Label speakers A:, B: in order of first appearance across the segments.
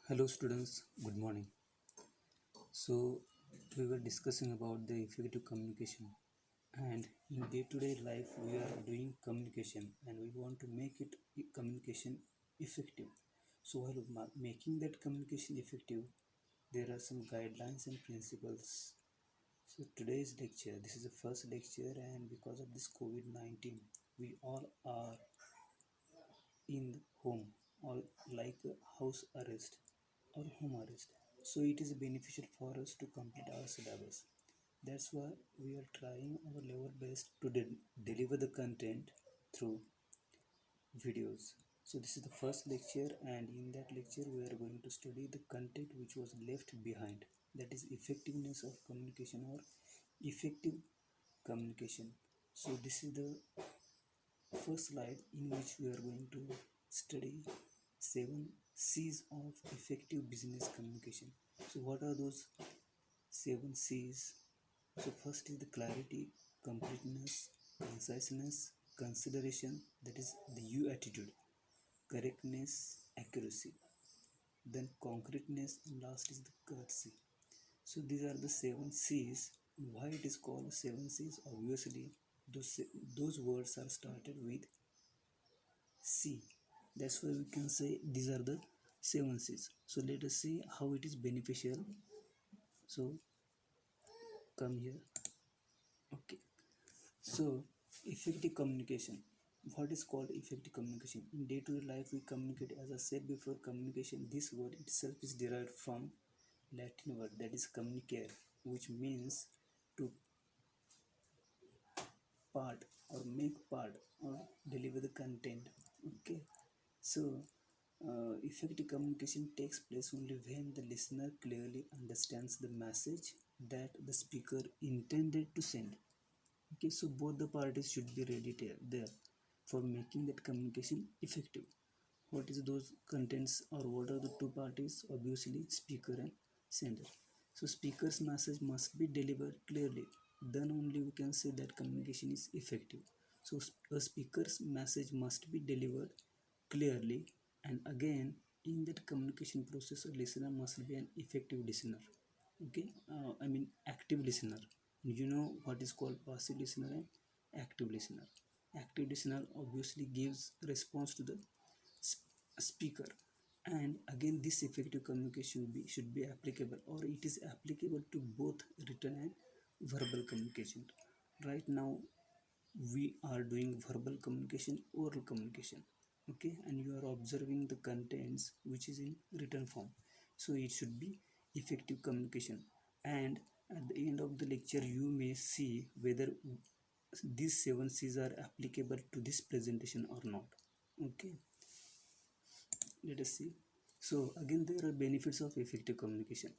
A: Hello students, good morning. So we were discussing about the effective communication, and in day-to-day life we are doing communication and we want to make it communication effective. So while making that communication effective, there are some guidelines and principles. So today's lecture, this is the first lecture, and because of this COVID-19, we all are in home or like a house arrest or home arrest. So it is beneficial for us to complete our syllabus. That's why we are trying our level best to deliver the content through videos. So this is the first lecture, and in that lecture we are going to study the content which was left behind, that is effectiveness of communication or effective communication. So this is the first slide in which we are going to study 7 C's of effective business communication. So what are those 7 C's? So first is the clarity, completeness, conciseness, consideration, that is the U attitude, correctness, accuracy, then concreteness, and last is the courtesy. So these are the 7 C's. Why it is called 7 C's? Obviously, those words are started with C. That's why we can say these are the 7 C's. So let us see how it is beneficial. So come here. Okay. So effective communication. What is called effective communication? In day-to-day life we communicate. As I said before, communication, this word itself is derived from Latin word, that is communicare, which means to part or make part or deliver the content. Okay. So effective communication takes place only when the listener clearly understands the message that the speaker intended to send. Okay, so both the parties should be ready there for making that communication effective. What is those contents, or what are the two parties? Obviously speaker and sender. So speaker's message must be delivered clearly, then only we can say that communication is effective. So a speaker's message must be delivered clearly, and again in that communication process a listener must be an effective listener. Okay, I mean active listener. You know what is called passive listener and active listener. Active listener obviously gives response to the speaker, and again this effective communication should be applicable, or it is applicable to both written and verbal communication. Right now we are doing verbal communication, oral communication. Okay, and you are observing the contents which is in written form, so it should be effective communication. And at the end of the lecture you may see whether these 7 C's are applicable to this presentation or not. Okay, let us see. So again there are benefits of effective communication.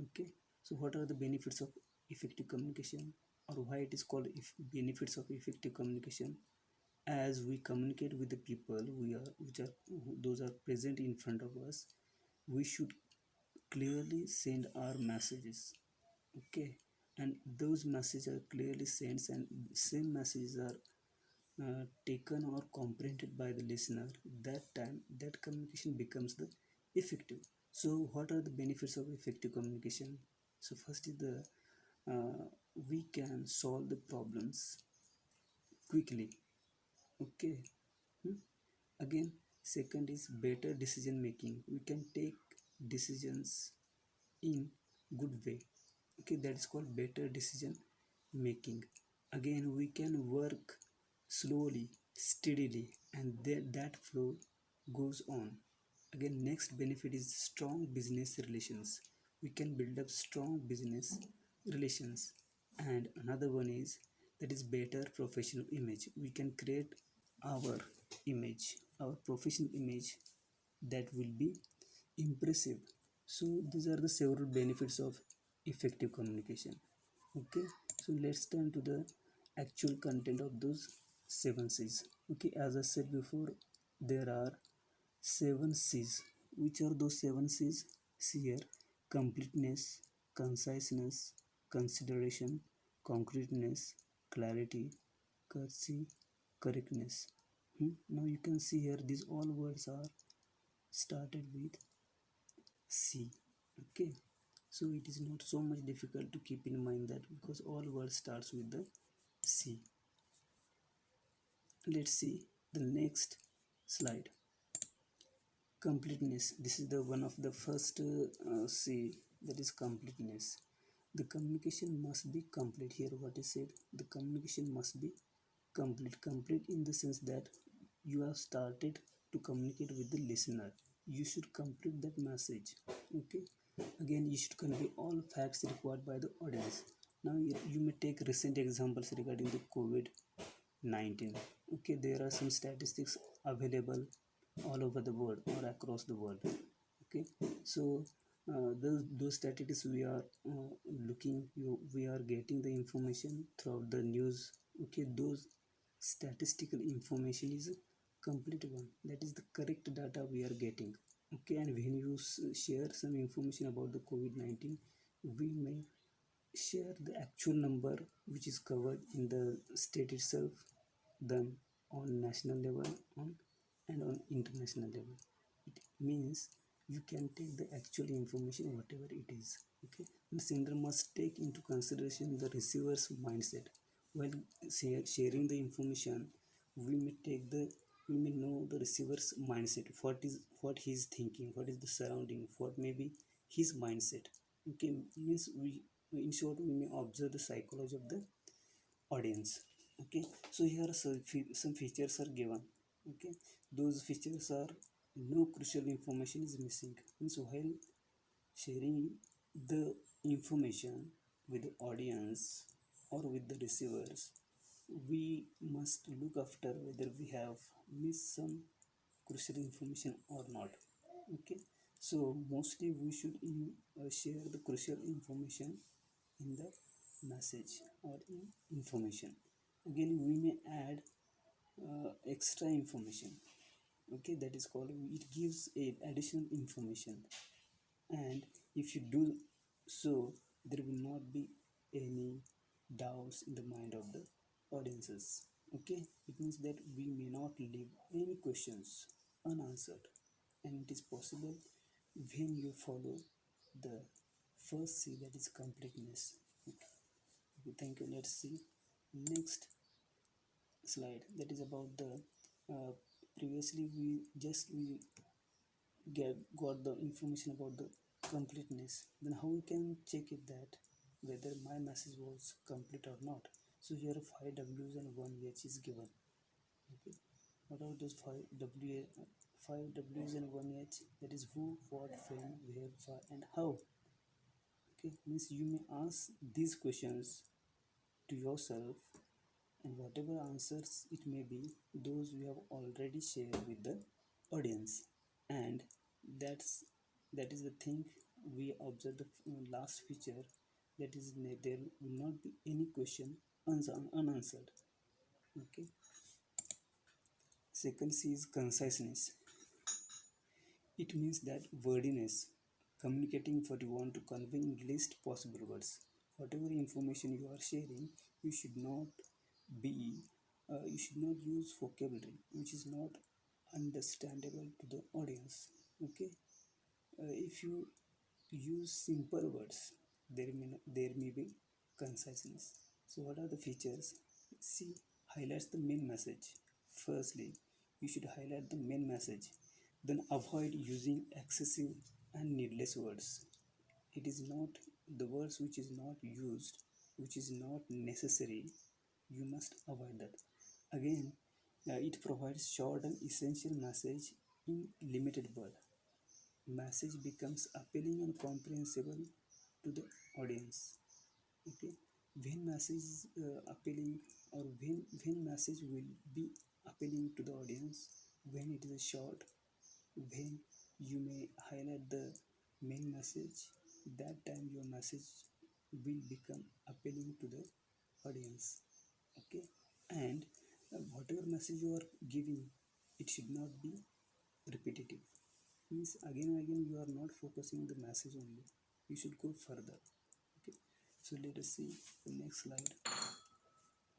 A: Okay, so what are the benefits of effective communication, or why it is called benefits of effective communication? As we communicate with the people those are present in front of us, we should clearly send our messages. Okay, and those messages are clearly sent, and same messages are taken or comprehended by the listener. That time that communication becomes the effective. So what are the benefits of effective communication? So first is the we can solve the problems quickly. Okay. Hmm? Again, second is better decision making. We can take decisions in good way. Okay, that is called better decision making. Again, we can work slowly, steadily, and that flow goes on. Again, next benefit is strong business relations. We can build up strong business relations. And another one is that is better professional image. We can create our image, our professional image, that will be impressive. So these are the several benefits of effective communication. Okay, so let's turn to the actual content of those 7 C's. Okay, as I said before, there are 7 C's. Which are those 7 C's? See here: completeness, conciseness, consideration, concreteness, clarity, courtesy, correctness. Now you can see here these all words are started with C. Okay, so it is not so much difficult to keep in mind that, because all words starts with the C. Let's see the next slide. Completeness. This is the one of the first C, that is completeness. The communication must be complete. Here what is said, the communication must be complete in the sense that you have started to communicate with the listener, you should complete that message. Okay, again you should convey all facts required by the audience. Now you may take recent examples regarding the COVID-19. Okay, there are some statistics available all over the world or across the world. Okay, so those statistics we are we are getting the information throughout the news. Okay, those statistical information is a complete one, that is the correct data we are getting. Okay, and when you share some information about the COVID-19, we may share the actual number which is covered in the state itself, then on national level, and on international level. It means you can take the actual information whatever it is. Okay, the sender must take into consideration the receiver's mindset while sharing the information. We may know the receiver's mindset, what he is thinking, what is the surrounding, what may be his mindset. Okay, means we, in short, we may observe the psychology of the audience. Okay, so here some features are given. Okay, those features are: no crucial information is missing. Means while sharing the information with the audience or with the receivers, we must look after whether we have missed some crucial information or not. Okay, so mostly we should share the crucial information in the message or in information. Again we may add extra information. Okay, that is called, it gives a additional information, and if you do so, there will not be any doubts in the mind of the audiences. Okay, it means that we may not leave any questions unanswered, and it is possible when you follow the first C, that is completeness. Okay, thank you. Let's see next slide, that is about the previously we got the information about the completeness. Then how we can check it that whether my message was complete or not? So here 5 W's and 1 H is given. Okay, what are those 5 W's and 1 H? That is who, what, when, where, why, and how. Okay, means you may ask these questions to yourself, and whatever answers it may be, those we have already shared with the audience. And that is the thing we observe, the last feature, that is there will not be any question unanswered. Okay, second C is conciseness. It means that wordiness, communicating what you want to convey in least possible words. Whatever information you are sharing, you should not be you should not use vocabulary which is not understandable to the audience. Okay, if you use simple words, there may be conciseness. So what are the features? C highlights the main message. Firstly, you should highlight the main message, then avoid using excessive and needless words. It is not the words which is not used, which is not necessary, you must avoid that. Again, it provides short and essential message in limited word. Message becomes appealing and comprehensible to the audience. Okay, when message is appealing, or when message will be appealing to the audience, when it is short, when you may highlight the main message, that time your message will become appealing to the audience. Okay, and whatever message you are giving, it should not be repetitive. Means again and again you are not focusing the message only, you should go further. Okay, so let us see the next slide,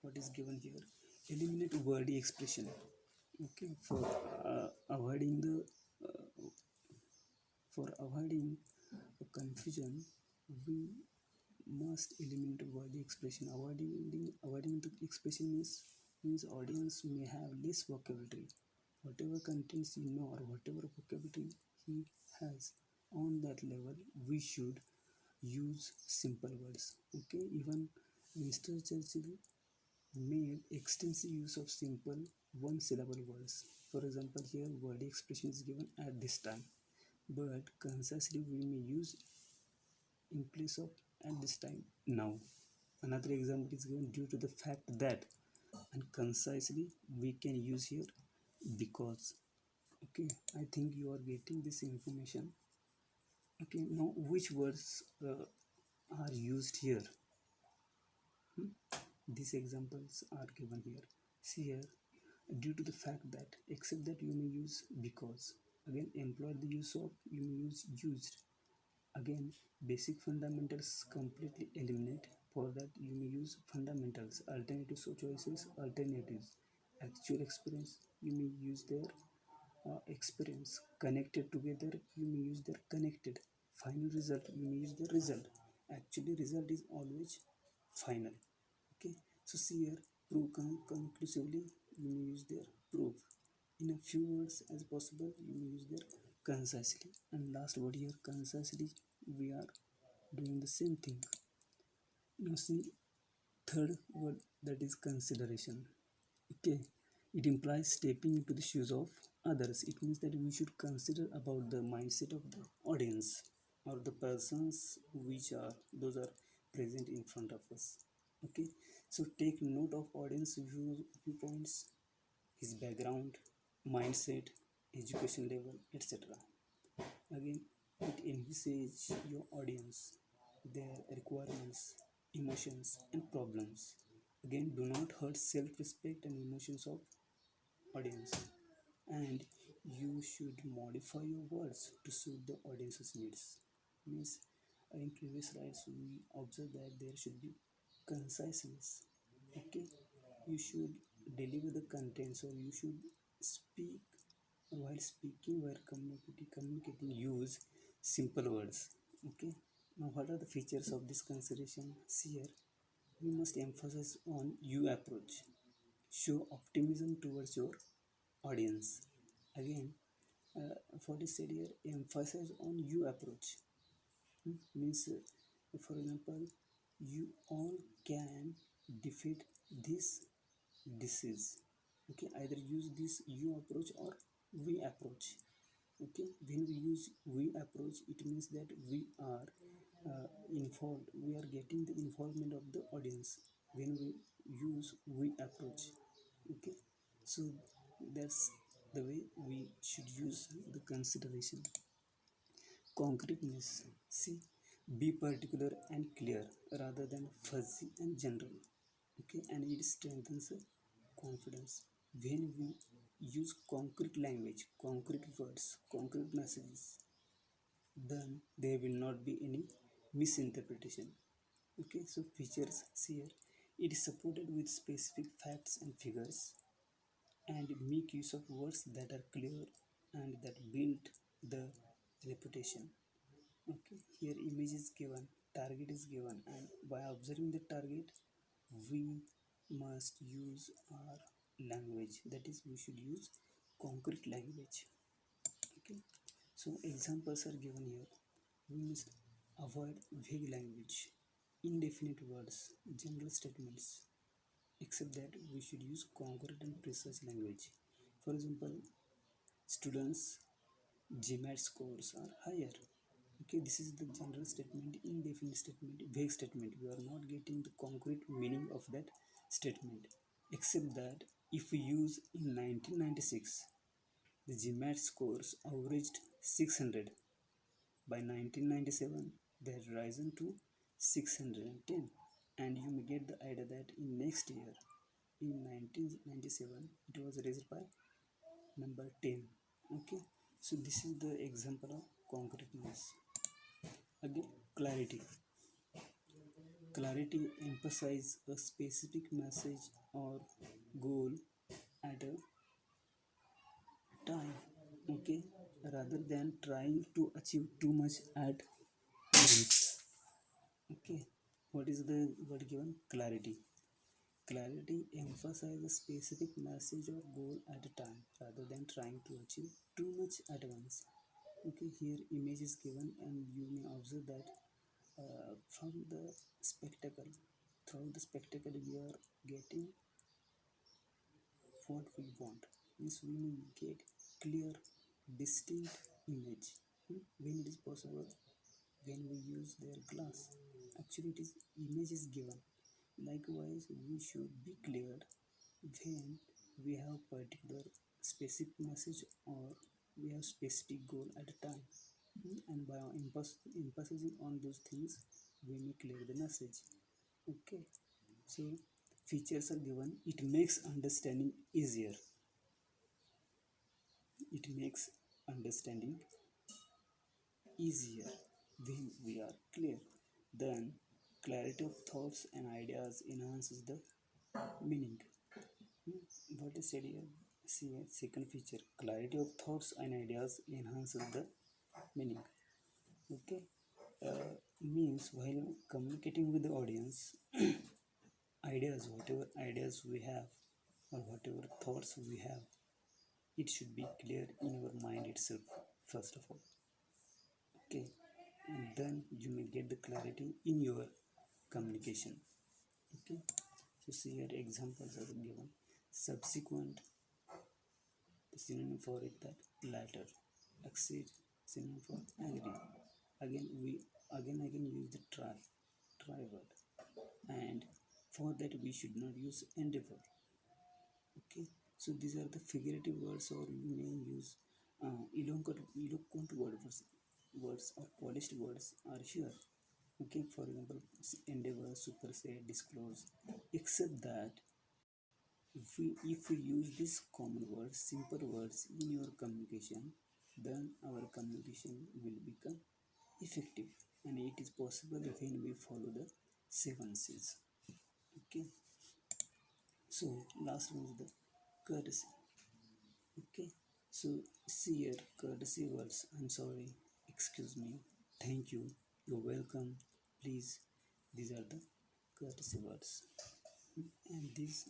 A: what is given here. Eliminate wordy expression. Okay, for avoiding the For avoiding confusion, we must eliminate wordy expression. Avoiding the expression means audience may have less vocabulary. Whatever contents you know or whatever vocabulary he has, on that level we should use simple words. Okay, even Winston Churchill made extensive use of simple one syllable words. For example, here word expression is given at this time, but concisely we may use in place of at this time now. Another example is given due to the fact that, and concisely we can use here because. Okay, I think you are getting this information. Okay, now which words are used here? These examples are given here. See here, due to the fact that, except that you may use because. Again, employ the use of, you may use used. Again, basic fundamentals completely eliminate. For that you may use fundamentals. Alternatives or choices, alternatives. Actual experience, you may use their experience. Connected together, you may use their connected. Final result, you may use the result. Actually result is always final. Okay, so see here, prove conclusively, you may use their proof. In a few words as possible, you may use their concisely. And last word here, concisely, we are doing the same thing. Now see third word, that is consideration. Okay, it implies stepping into the shoes of others. It means that we should consider about the mindset of the audience or the persons which are those are present in front of us. Okay, so take note of audience viewpoints, his background, mindset, education level, etc. Again, it envisages your audience, their requirements, emotions, and problems. Again, do not hurt self-respect and emotions of audience. And you should modify your words to suit the audience's needs. Means in previous slides we observed that there should be conciseness. Okay, you should deliver the contents, or you should speak while communicating use simple words. Okay, now what are the features of this consideration? See here, we must emphasize on you approach. Show optimism towards your audience. Again, for this said here, emphasize on you approach. Means, for example, you all can defeat this disease. Okay, either use this you approach or we approach. Okay, when we use we approach, it means that we are involved, we are getting the involvement of the audience when we use we approach. Okay, so that's the way we should use the consideration. Concreteness, see, be particular and clear rather than fuzzy and general. Okay, and it strengthens confidence. When we use concrete language, concrete words, concrete messages, then there will not be any misinterpretation. Okay, so features, see here, it is supported with specific facts and figures, and make use of words that are clear and that build the reputation. Okay, here image is given, target is given, and by observing the target we must use our language, that is we should use concrete language. Okay, so examples are given here. We must avoid vague language, indefinite words, general statements, except that we should use concrete and precise language. For example, students GMAT scores are higher. Okay, this is the general statement, indefinite statement, vague statement. We are not getting the concrete meaning of that statement, except that if we use in 1996, the GMAT scores averaged 600. By 1997, they had risen to 610, and you may get the idea that in next year, in 1997, it was raised by number 10. Okay, so this is the example of concreteness. Again, clarity. Clarity emphasizes a specific message or goal at a time. Okay, rather than trying to achieve too much at once. Okay, what is the word given? Clarity. Clarity emphasizes a specific message or goal at a time rather than trying to achieve too much at once. Okay, here image is given and you may observe that from the spectacle, throughout the spectacle we are getting what we want. Means we may get clear, distinct image when it is possible when we use their glass. Actually, it is image is given. Likewise, we should be clear when we have particular specific message or we have specific goal at a time. And by emphasizing on those things, we may clear the message. Okay, so features are given. It makes understanding easier. It makes understanding easier when we are clear. Then clarity of thoughts and ideas enhances the meaning. What is said here? See a second feature. Clarity of thoughts and ideas enhances the meaning. Okay, means while communicating with the audience, whatever ideas we have or whatever thoughts we have, it should be clear in your mind itself first of all. Okay, and then you may get the clarity in your communication. Okay, so see here examples are given. Subsequent, the synonym for it, that latter. Exceed, synonym for agree. Again we again use the try word, and for that we should not use endeavor. Okay, so these are the figurative words, or you may use eloquent words or polished words are here. Okay, for example, endeavor, super say, disclose. Except that if we use these common words, simple words in your communication, then our communication will become effective, and it is possible when we follow the 7 C's. Okay, so last one is the courtesy. Okay, so see here courtesy words. I'm sorry, excuse me, thank you, you're welcome, please. These are the courtesy words. And these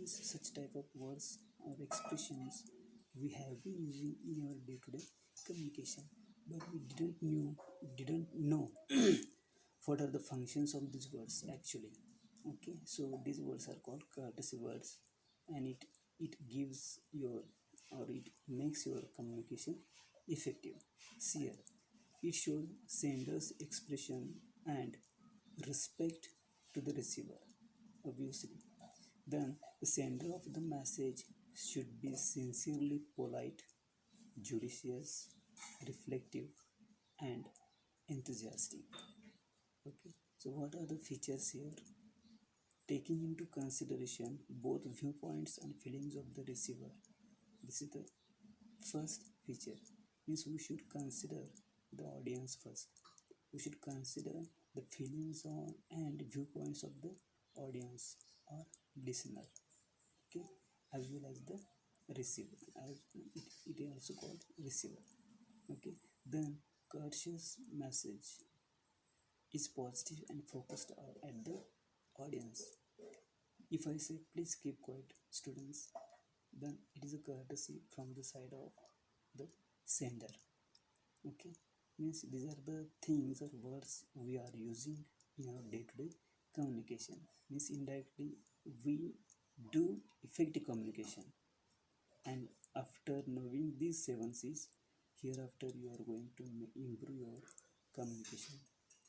A: such type of words or expressions we have been using in our day-to-day communication, but we didn't know what are the functions of these words actually. Okay, so these words are called courtesy words, and it gives your, or it makes your communication effective. See here, it shows sender's expression and respect to the receiver, obviously. Then the sender of the message should be sincerely polite, judicious, reflective, and enthusiastic. Okay, so what are the features here? Taking into consideration both viewpoints and feelings of the receiver. This is the first feature. Means we should consider the audience first. We should consider the feelings on and viewpoints of the audience or listener. Okay, as well as the receiver, as it is also called receiver. Okay, then courteous message is positive and focused at the audience. If I say please keep quiet students, then it is a courtesy from the side of the sender. Okay, means these are the things or words we are using in our day-to-day communication. Means indirectly we do effective communication, and after knowing these 7 C's, hereafter you are going to improve your communication.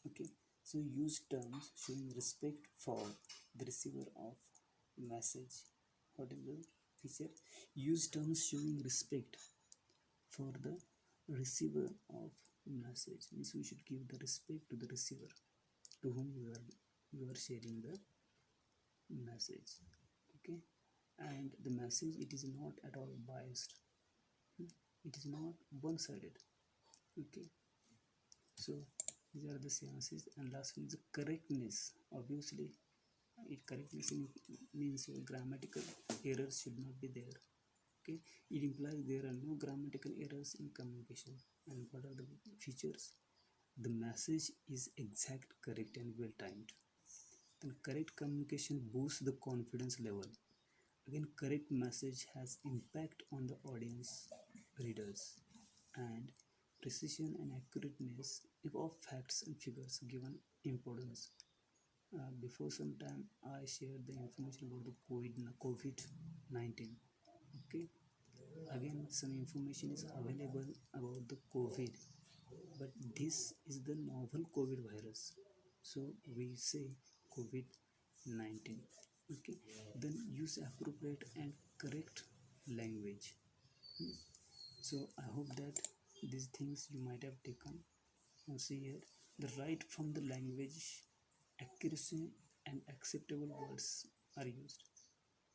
A: Okay, so use terms showing respect for the receiver of message. What is the feature? Use terms showing respect for the receiver of message. Means we should give the respect to the receiver to whom you are sharing the message. Okay, and the message, it is not at all biased. It is not one-sided. Okay, so these are the 7 C's. And last one is the correctness. Obviously correctness means your grammatical errors should not be there. Okay, it implies there are no grammatical errors in communication. And what are the features? The message is exact, correct, and well timed. Then correct communication boosts the confidence level. Again, correct message has impact on the audience, readers. And precision and accurateness of facts and figures given importance. Before some time, I shared the information about the COVID-19. Okay, again, some information is available about the COVID, but this is the novel COVID virus. So we say COVID-19. Okay, then use appropriate and correct language. So I hope that these things you might have taken. Now see here, the right from the language, accuracy and acceptable words are used.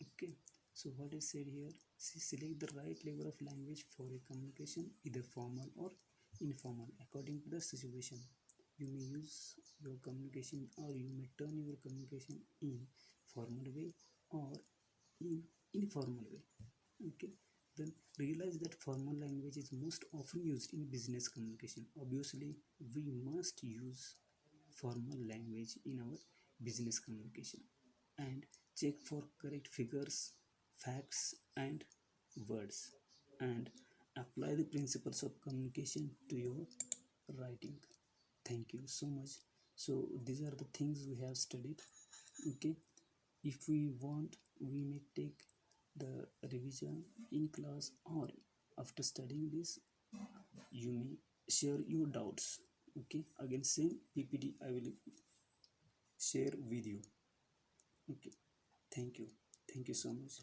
A: Okay, so what is said here? See, select the right level of language for a communication, either formal or informal, according to the situation. You may use your communication, or you may turn your communication in formal way or in informal way. Okay, then realize that formal language is most often used in business communication. Obviously, we must use formal language in our business communication. And check for correct figures, facts, and words, and apply the principles of communication to your writing. Thank you so much. So these are the things we have studied. Okay, if we want, we may take the revision in class, or after studying this you may share your doubts. Okay, again same PPT I will share with you. Okay, thank you so much.